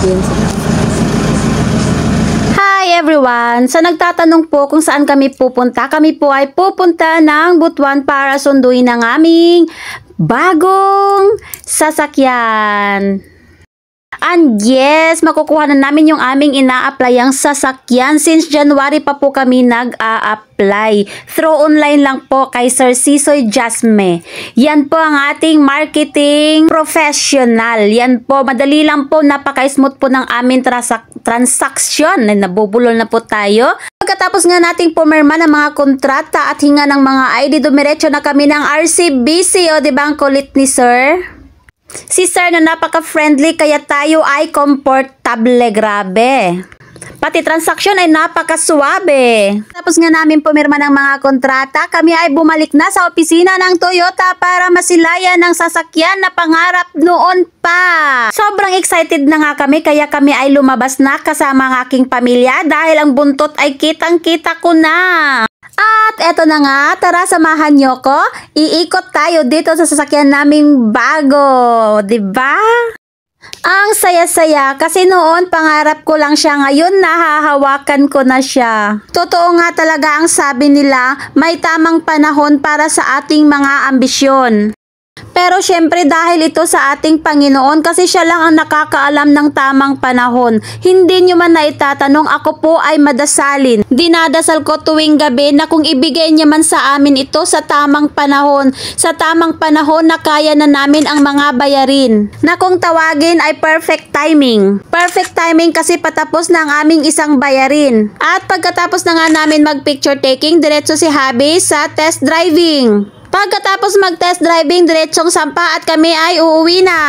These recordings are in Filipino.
Hi everyone! Sa nagtatanong po kung saan kami pupunta, kami po ay pupunta ng Butuan para sunduin ang aming bagong sasakyan. And yes, makukuha na namin yung aming ina-applyang sasakyan since January pa po kami nag-a-apply. Through online lang po kay Sir Sisoy Jasme. Yan po ang ating marketing professional. Yan po, madali lang po, napaka-smooth po ng aming transaction. Nabubulol na po tayo. Pagkatapos nga nating pumirma ng mga kontrata at hinga ng mga ID, dumiretso na kami ng RCBC. O, diba ang kulit ni Sir? Si Sir na napaka-friendly kaya tayo ay komportable, grabe. Pati transaksyon ay napaka-suwabe. Tapos nga namin pumirma ng mga kontrata, kami ay bumalik na sa opisina ng Toyota para masilayan ng sasakyan na pangarap noon pa. Sobrang excited na nga kami kaya kami ay lumabas na kasama ang aking pamilya dahil ang buntot ay kitang-kita ko na. At eto na nga, tara samahan nyo ko. Iikot tayo dito sa sasakyan naming bago, 'di ba? Ang saya-saya kasi noon pangarap ko lang siya, ngayon nahahawakan ko na siya. Totoo nga talaga ang sabi nila, may tamang panahon para sa ating mga ambisyon. Pero syempre dahil ito sa ating Panginoon kasi siya lang ang nakakaalam ng tamang panahon. Hindi nyo man naitatanong, ako po ay madasalin. Dinadasal ko tuwing gabi na kung ibigay niya man sa amin ito sa tamang panahon na kaya na namin ang mga bayarin. Na kung tawagin ay perfect timing. Perfect timing kasi patapos na ang aming isang bayarin. At pagkatapos na nga namin mag picture taking, diretso si Habi sa test driving. Pagkatapos mag-test driving, diretsong sampa at kami ay uuwi na.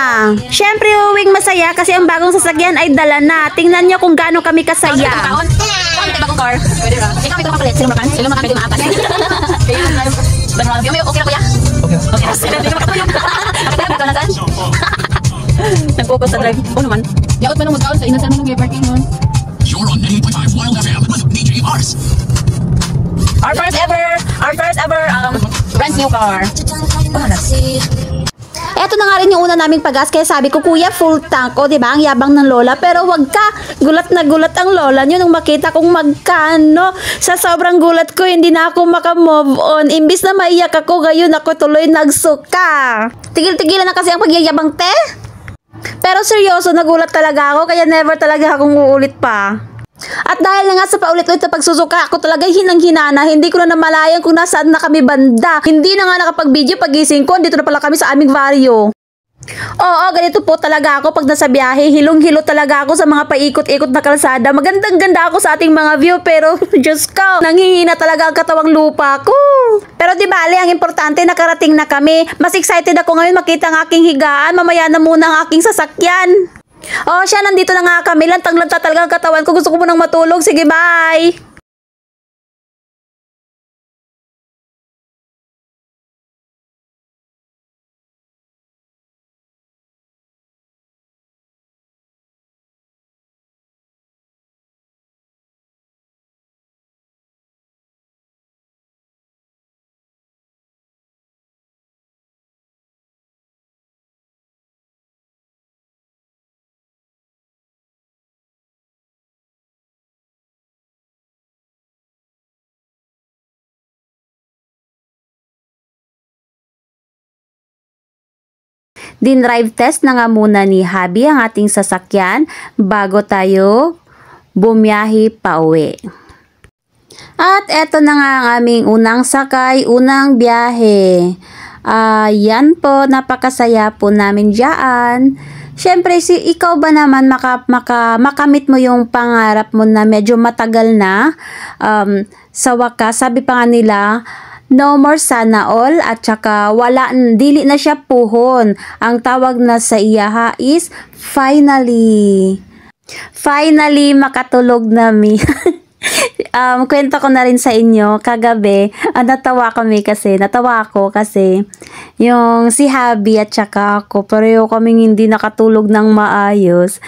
Syempre uuwing masaya kasi ang bagong sasakyan ay dala na. Tingnan nyo kung gaano kami kasaya. Bagong car. Pwede ba? Ikaw may kapalit. Sino makan? Sino makan? Pwede maatas. Okay na kuya? Okay. Sino makatuloy? Kapit ka na saan? Nag-focus sa drive. Oo naman. Yaot pa nung mag-out sa inasal mo ng parking nun. You're on 98.5 Wild FM with DJ Ars. Our first ever brand new car. Eto na nga rin yung una naming pagas kaya sabi ko, kuya, full tank. O diba, ang yabang ng lola. Pero wag ka, gulat na gulat ang lola nyo nung makita kong magkano. Sa sobrang gulat ko, hindi na ako makamove on. Imbis na maiyak ako, gayon ako tuloy nagsuka. Tigil-tigilan na kasi ang pagyayabang, te. Pero seryoso, nagulat talaga ako kaya never talaga akong uulit pa. At dahil na nga sa paulit-ulit na pagsusuka, ako talaga hinang-hinana, hindi ko na namalayan kung nasaan na kami banda. Hindi na nga nakapag-video pagising ko, dito na pala kami sa aming varyo. Oo, ganito po talaga ako pag nasa biyahe. Hilong-hilo talaga ako sa mga paikot-ikot na kalsada. Magandang-ganda ako sa ating mga view, pero Diyos ko, nanghihina talaga ang katawang lupa ko. Pero di bale, ang importante nakarating na kami. Mas excited ako ngayon makita ang aking higaan. Mamaya na muna ang aking sasakyan. Oh, siya, nandito na nga kami. Lantang-lanta talaga ang katawan ko. Gusto ko munang matulog. Sige, bye! Din-drive test na nga muna ni Habi ang ating sasakyan bago tayo bumiyahe pa uwi. At eto na nga ang aming unang sakay, unang biyahe. Yan po, napakasaya po namin dyan. Siyempre, ikaw ba naman makamit mo yung pangarap mo na medyo matagal na? Sa wakas, sabi pa nga nila, no more sana all at saka dili na siya puhon. Ang tawag na sa iyaha is finally. Finally, makatulog na mi. Kwento ko na rin sa inyo, kagabi, natawa ako kasi yung si Habi at saka ako, pareho kaming hindi nakatulog ng maayos.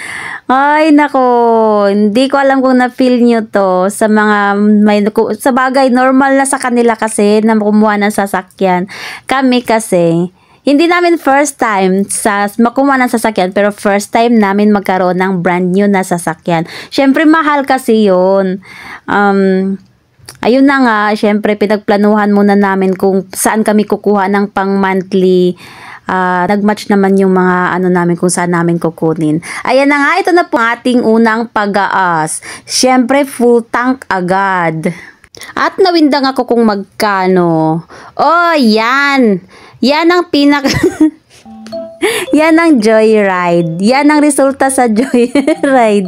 Ay, nako, hindi ko alam kung na-feel nyo to sa mga, sa bagay, normal na sa kanila kasi na kumuha ng sasakyan. Kami kasi, Hindi namin first time sa makuha ng sasakyan, pero first time namin magkaroon ng brand new na sasakyan. Syempre mahal kasi yun. Ayun na nga, syempre pinagplanuhan muna namin kung saan kami kukuha ng pang monthly. Nagmatch naman yung mga ano namin kung saan namin kukunin. Ayan na nga, ito na po ating unang pag-aas. Syempre full tank agad. At nawindang ako kung magkano. Oh, yan. Yan ang yan ang joyride. Yan ang resulta sa joyride.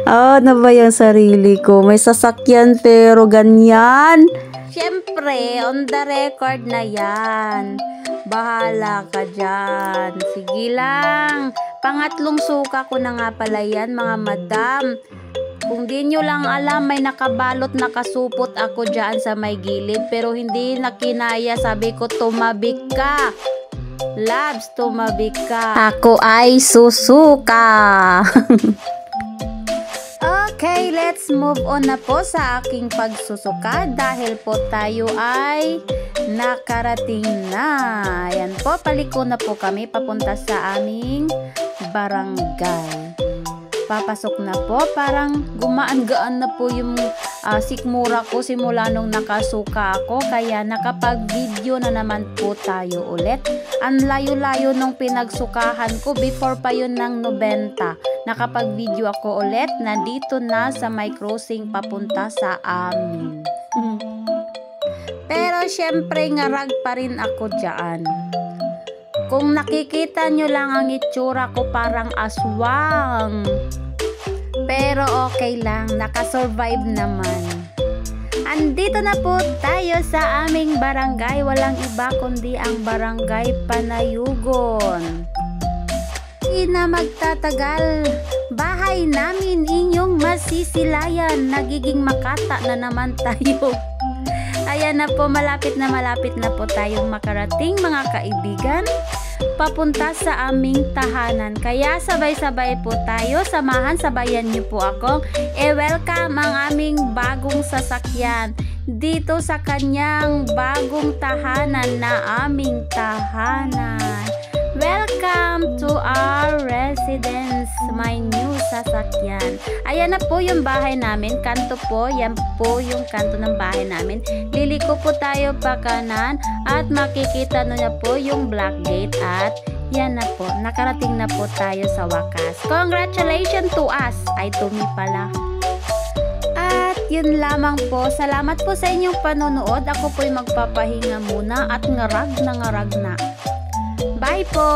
Oh, ano ba yung sarili ko? May sasakyan pero ganyan. Siyempre, on the record na yan. Bahala ka dyan. Sige lang. Pangatlong suka ko na nga pala yan, mga madam. Kung di nyo lang alam, may nakabalot, nakasupot ako dyan sa may gilid. Pero hindi nakinaya, sabi ko, tumabik ka. Labs, tumabik ka. Ako ay susuka. Okay, let's move on na po sa aking pagsusuka. Dahil po tayo ay nakarating na. Ayan po, paliko na po kami papunta sa aming barangay. Papasok na po, parang gumaan-gaan na po yung sikmura ko simula nung nakasuka ako, kaya nakapag-video na naman po tayo ulit. Ang layo-layo nung pinagsukahan ko, before pa yun ng 90. Nakapag-video ako ulit na dito na sa may crossing papunta sa amin. Pero syempre ngarag pa rin ako dyan. Kung nakikita nyo lang ang itsura ko, parang aswang. Pero okay lang, nakasurvive naman. Andito na po tayo sa aming barangay. Walang iba kundi ang barangay Panayugon. Hindi na magtatagal. Bahay namin inyong masisilayan. Nagiging Makata na naman tayo. Ayan na po, malapit na po tayong makarating, mga kaibigan, papunta sa aming tahanan. Kaya sabay-sabay po tayo, sabayan niyo po ako. Welcome ang aming bagong sasakyan dito sa kanyang bagong tahanan na aming tahanan. Welcome to our residence, my new sasakyan. Ayan na po yung bahay namin, kanto po, yan po yung kanto ng bahay namin. Liliko po tayo pa kanan at makikita nyo na po yung black gate at yan na po, nakarating na po tayo sa wakas. Congratulations to us, ay to me pala. At yun lamang po, salamat po sa inyong panonood. Ako po'y magpapahinga muna at ngarag na. Bye po!